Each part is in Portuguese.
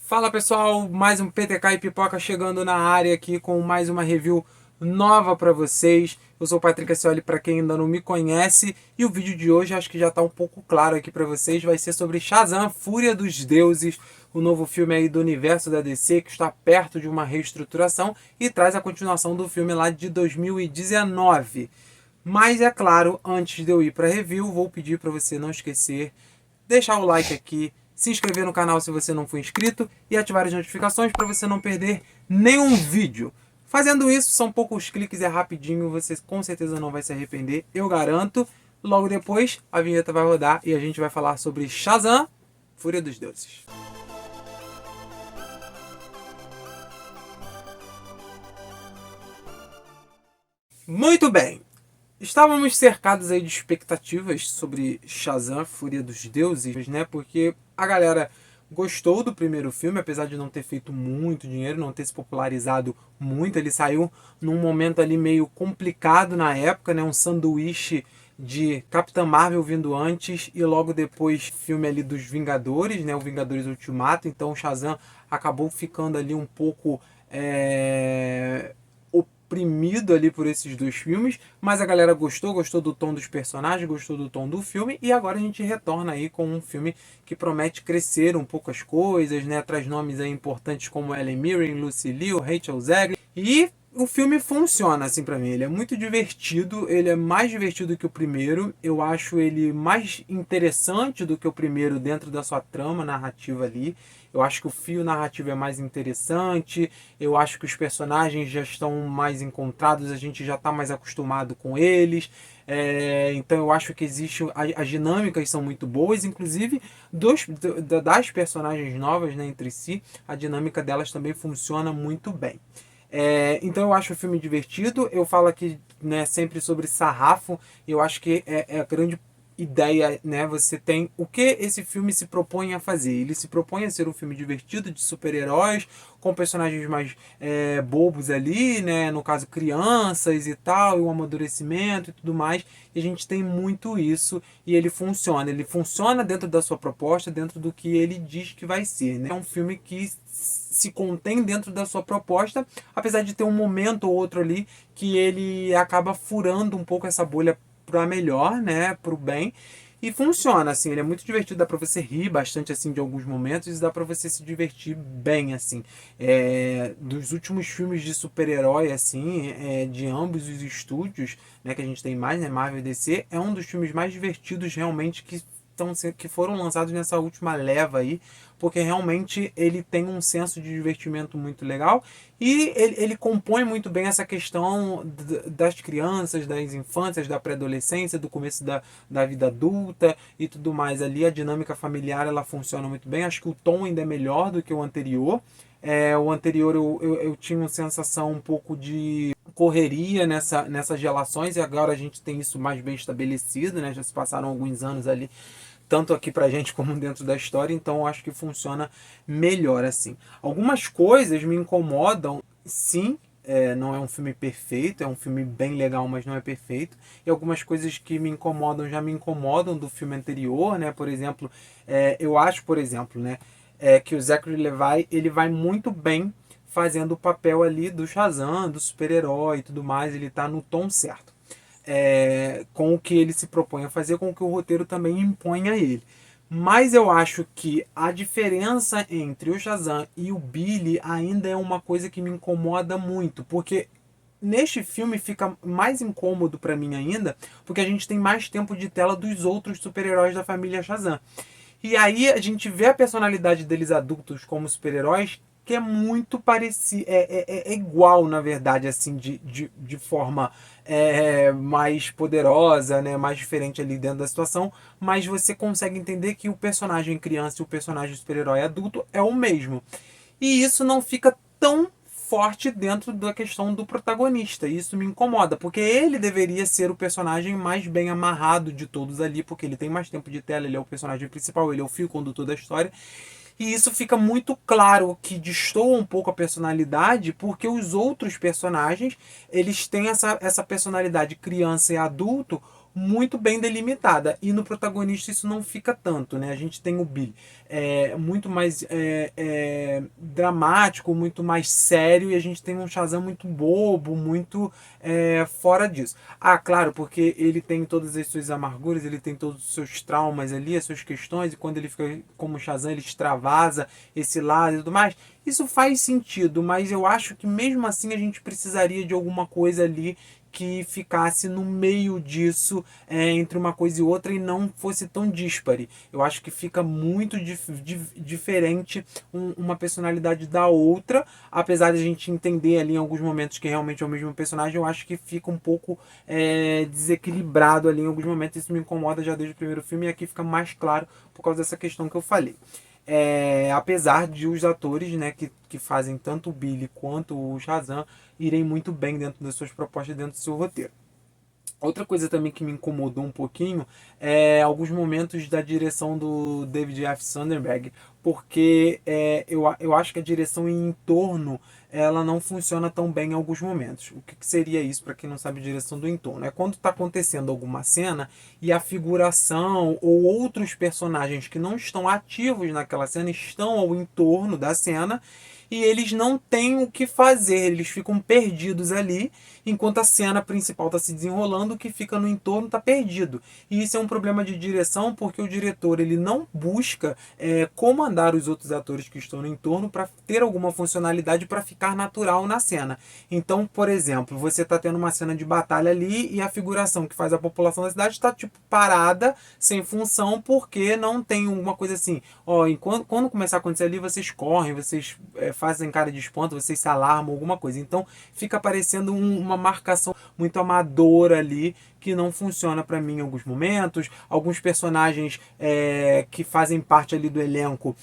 Fala pessoal, mais um PTK e Pipoca chegando na área aqui com mais uma review nova para vocês. Eu sou o Patrick Ascioli, para quem ainda não me conhece, e o vídeo de hoje acho que já está um pouco claro aqui para vocês, vai ser sobre Shazam, Fúria dos Deuses, o novo filme aí do universo da DC que está perto de uma reestruturação e traz a continuação do filme lá de 2019. Mas é claro, antes de eu ir para a review, vou pedir para você não esquecer, deixar o like aqui, se inscrever no canal se você não for inscrito e ativar as notificações para você não perder nenhum vídeo. Fazendo isso, são poucos cliques, é rapidinho, você com certeza não vai se arrepender, eu garanto. Logo depois, a vinheta vai rodar e a gente vai falar sobre Shazam, Fúria dos Deuses. Muito bem, estávamos cercados aí de expectativas sobre Shazam, Fúria dos Deuses, né? Porque a galera gostou do primeiro filme, apesar de não ter feito muito dinheiro, não ter se popularizado muito. Ele saiu num momento ali meio complicado na época, né? Um sanduíche de Capitã Marvel vindo antes e logo depois filme ali dos Vingadores, né? O Vingadores Ultimato. Então o Shazam acabou ficando ali um pouco oprimido ali por esses dois filmes, mas a galera gostou do tom dos personagens, gostou do tom do filme, e agora a gente retorna aí com um filme que promete crescer um pouco as coisas, né? Traz nomes aí importantes como Helen Mirren, Lucy Liu, Rachel Zegler, e o filme funciona assim pra mim. Ele é muito divertido, ele é mais divertido que o primeiro, eu acho ele mais interessante do que o primeiro dentro da sua trama narrativa ali. Eu acho que o fio narrativo é mais interessante, eu acho que os personagens já estão mais encontrados, a gente já está mais acostumado com eles. Então eu acho que existe. As dinâmicas são muito boas, inclusive das personagens novas, né, entre si, a dinâmica delas também funciona muito bem. Então eu acho o filme divertido. Eu falo aqui, né, sempre sobre sarrafo. Eu acho que é a grande ideia, né? Você tem o que esse filme se propõe a fazer. Ele se propõe a ser um filme divertido de super-heróis, com personagens mais bobos ali, né? No caso, crianças e tal, e o amadurecimento e tudo mais. E a gente tem muito isso e ele funciona. Ele funciona dentro da sua proposta, dentro do que ele diz que vai ser, né? É um filme que se contém dentro da sua proposta, apesar de ter um momento ou outro ali que ele acaba furando um pouco essa bolha para melhor, né, para o bem. E funciona, assim, ele é muito divertido, dá pra você rir bastante, assim, de alguns momentos, e dá pra você se divertir bem, assim. Dos últimos filmes de super-herói, assim, de ambos os estúdios, né, que a gente tem mais, né, Marvel e DC, é um dos filmes mais divertidos, realmente, que foram lançados nessa última leva aí, porque realmente ele tem um senso de divertimento muito legal e ele compõe muito bem essa questão das crianças, das infâncias, da pré-adolescência, do começo da vida adulta e tudo mais ali. A dinâmica familiar ela funciona muito bem. Acho que o tom ainda é melhor do que o anterior. O anterior eu tinha uma sensação um pouco de correria nessas relações e agora a gente tem isso mais bem estabelecido, né? Já se passaram alguns anos ali tanto aqui pra gente como dentro da história, então eu acho que funciona melhor assim. Algumas coisas me incomodam, sim, não é um filme perfeito, é um filme bem legal, mas não é perfeito. E algumas coisas que me incomodam já me incomodam do filme anterior, né? Por exemplo, eu acho, por exemplo, né, que o Zachary Levi ele vai muito bem fazendo o papel ali do Shazam, do super-herói e tudo mais, ele tá no tom certo com o que ele se propõe a fazer, com o que o roteiro também impõe a ele. Mas eu acho que a diferença entre o Shazam e o Billy ainda é uma coisa que me incomoda muito, porque neste filme fica mais incômodo para mim ainda, porque a gente tem mais tempo de tela dos outros super-heróis da família Shazam. E aí a gente vê a personalidade deles adultos como super-heróis que é muito parecido, é igual, na verdade, assim, de forma mais poderosa, né, mais diferente ali dentro da situação, mas você consegue entender que o personagem criança e o personagem super-herói adulto é o mesmo. E isso não fica tão forte dentro da questão do protagonista. Isso me incomoda, porque ele deveria ser o personagem mais bem amarrado de todos ali, porque ele tem mais tempo de tela, ele é o personagem principal, ele é o fio condutor da história. E isso fica muito claro que destoa um pouco a personalidade, porque os outros personagens, eles têm essa personalidade criança e adulto muito bem delimitada. E no protagonista isso não fica tanto, né? A gente tem o Billy muito mais dramático, muito mais sério, e a gente tem um Shazam muito bobo, muito fora disso. Ah, claro, porque ele tem todas as suas amarguras, ele tem todos os seus traumas ali, as suas questões, e quando ele fica como Shazam, ele extravasa esse lado e tudo mais. Isso faz sentido, mas eu acho que mesmo assim a gente precisaria de alguma coisa ali que ficasse no meio disso, entre uma coisa e outra, e não fosse tão díspare. Eu acho que fica muito diferente uma personalidade da outra, apesar de a gente entender ali em alguns momentos que realmente é o mesmo personagem. Eu acho que fica um pouco desequilibrado ali em alguns momentos. Isso me incomoda já desde o primeiro filme, e aqui fica mais claro por causa dessa questão que eu falei. Apesar de os atores, né, que fazem tanto o Billy quanto o Shazam irem muito bem dentro das suas propostas, dentro do seu roteiro. Outra coisa também que me incomodou um pouquinho é alguns momentos da direção do David F. Sandberg, porque eu acho que a direção em entorno ela não funciona tão bem em alguns momentos. O que seria isso, para quem não sabe, direção do entorno? É quando está acontecendo alguma cena e a figuração ou outros personagens que não estão ativos naquela cena estão ao entorno da cena e eles não têm o que fazer, eles ficam perdidos ali, enquanto a cena principal está se desenrolando, o que fica no entorno está perdido. E isso é um problema de direção, porque o diretor ele não busca comandar os outros atores que estão no entorno para ter alguma funcionalidade para ficar natural na cena. Então, por exemplo, você está tendo uma cena de batalha ali e a figuração que faz a população da cidade está tipo parada, sem função, porque não tem uma coisa assim, ó, quando começar a acontecer ali, vocês correm, vocês fazem cara de espanto, vocês se alarmam, alguma coisa. Então fica parecendo uma marcação muito amadora ali, que não funciona para mim em alguns momentos. Alguns personagens que fazem parte ali do elenco,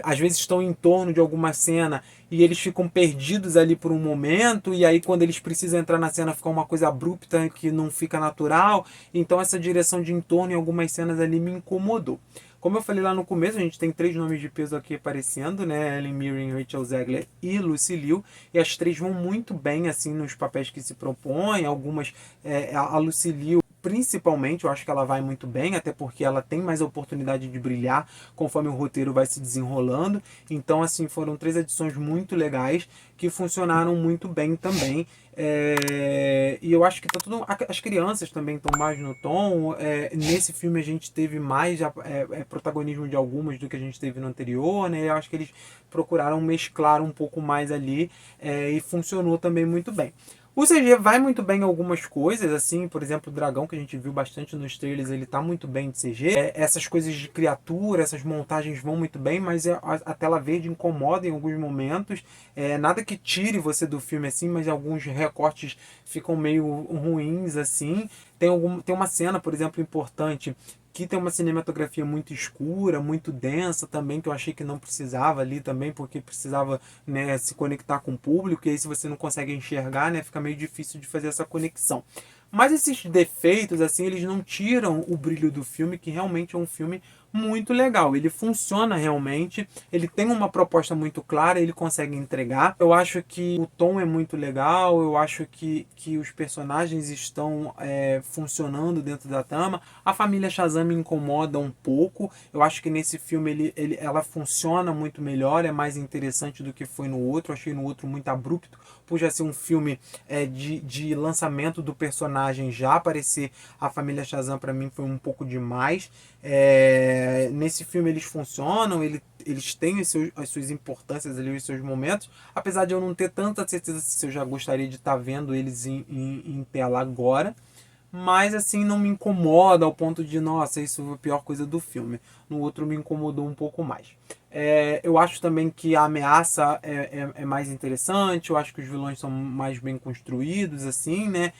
às vezes estão em torno de alguma cena e eles ficam perdidos ali por um momento, e aí quando eles precisam entrar na cena fica uma coisa abrupta que não fica natural. Então essa direção de entorno em algumas cenas ali me incomodou. Como eu falei lá no começo, a gente tem 3 nomes de peso aqui aparecendo, né? Helen Mirren, Rachel Zegler e Lucy Liu. E as 3 vão muito bem, assim, nos papéis que se propõem. Algumas, a Lucy Liu, principalmente, eu acho que ela vai muito bem, até porque ela tem mais oportunidade de brilhar conforme o roteiro vai se desenrolando. Então, assim, foram 3 edições muito legais que funcionaram muito bem também. E eu acho que tá tudo. As crianças também estão mais no tom. Nesse filme a gente teve mais protagonismo de algumas do que a gente teve no anterior, né? Eu acho que eles procuraram mesclar um pouco mais ali, e funcionou também muito bem. O CG vai muito bem em algumas coisas, assim, por exemplo, o dragão que a gente viu bastante nos trailers, ele tá muito bem de CG. Essas coisas de criatura, essas montagens vão muito bem, mas a tela verde incomoda em alguns momentos. Nada que tire você do filme, assim, mas alguns recortes ficam meio ruins, assim. Tem uma cena, por exemplo, importante, que tem uma cinematografia muito escura, muito densa também, que eu achei que não precisava ali também, porque precisava, né, se conectar com o público, e aí se você não consegue enxergar, né, fica meio difícil de fazer essa conexão. Mas esses defeitos, assim, eles não tiram o brilho do filme, que realmente é um filme muito legal. Ele funciona realmente, ele tem uma proposta muito clara, ele consegue entregar. Eu acho que o tom é muito legal, eu acho que os personagens estão funcionando dentro da trama. A família Shazam me incomoda um pouco. Eu acho que nesse filme ela funciona muito melhor, é mais interessante do que foi no outro. Eu achei no outro muito abrupto, por já ser um filme de lançamento do personagem, já aparecer a família Shazam para mim foi um pouco demais. Nesse filme eles funcionam, eles têm as suas importâncias ali, os seus momentos, apesar de eu não ter tanta certeza se eu já gostaria de estar vendo eles em tela agora. Mas assim, não me incomoda ao ponto de, nossa, isso foi a pior coisa do filme. No outro me incomodou um pouco mais. Eu acho também que a ameaça é mais interessante, eu acho que os vilões são mais bem construídos, assim, né?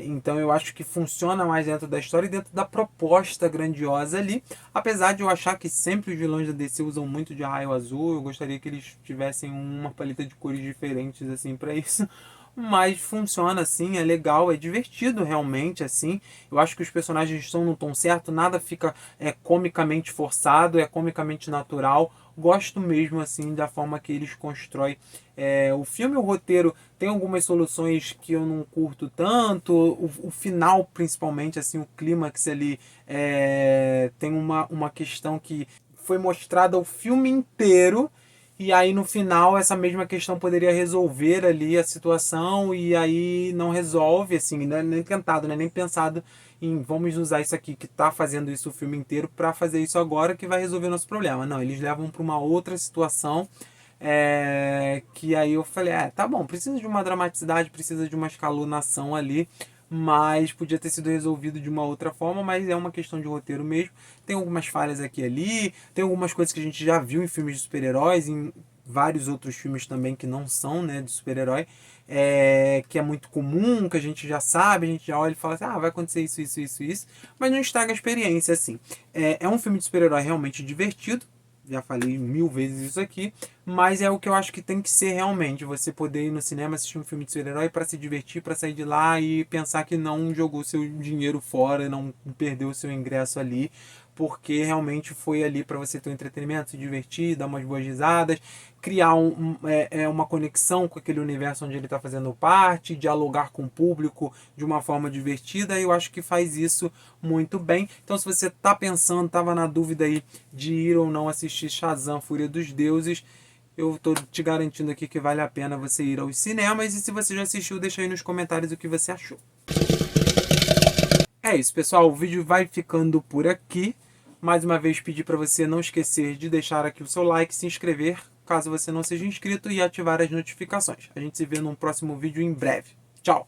Então eu acho que funciona mais dentro da história e dentro da proposta grandiosa ali. Apesar de eu achar que sempre os vilões da DC usam muito de raio azul, eu gostaria que eles tivessem uma paleta de cores diferentes, assim, para isso. Mas funciona assim, é legal, é divertido realmente, assim. Eu acho que os personagens estão no tom certo, nada fica comicamente forçado, é comicamente natural. Gosto mesmo assim da forma que eles constroem o filme. O roteiro tem algumas soluções que eu não curto tanto. O final, principalmente, assim, o clímax ali, tem uma questão que foi mostrada o filme inteiro. e aí no final essa mesma questão poderia resolver ali a situação, e aí não resolve, assim, não é nem tentado, né? Nem pensado em vamos usar isso aqui que tá fazendo isso o filme inteiro para fazer isso agora que vai resolver o nosso problema. Não, eles levam para uma outra situação, que aí eu falei, tá bom, precisa de uma dramaticidade, precisa de uma escalonação ali, mas podia ter sido resolvido de uma outra forma, mas é uma questão de roteiro mesmo. Tem algumas falhas aqui e ali, tem algumas coisas que a gente já viu em filmes de super-heróis, em vários outros filmes também que não são, né, de super-herói, que é muito comum, que a gente já sabe, a gente já olha e fala assim, vai acontecer isso, isso, isso, isso, mas não estraga a experiência, assim. É um filme de super-herói realmente divertido, já falei 1000 vezes isso aqui, mas é o que eu acho que tem que ser realmente, você poder ir no cinema assistir um filme de super-herói para se divertir, para sair de lá e pensar que não jogou seu dinheiro fora, não perdeu o seu ingresso ali, porque realmente foi ali para você ter um entretenimento, se divertir, dar umas boas risadas, criar uma conexão com aquele universo onde ele está fazendo parte, dialogar com o público de uma forma divertida, e eu acho que faz isso muito bem. Então, se você está pensando, estava na dúvida aí de ir ou não assistir Shazam, Fúria dos Deuses, eu estou te garantindo aqui que vale a pena você ir aos cinemas, e se você já assistiu, deixa aí nos comentários o que você achou. É isso, pessoal, o vídeo vai ficando por aqui. Mais uma vez, pedir para você não esquecer de deixar aqui o seu like, se inscrever, caso você não seja inscrito, e ativar as notificações. A gente se vê num próximo vídeo em breve. Tchau!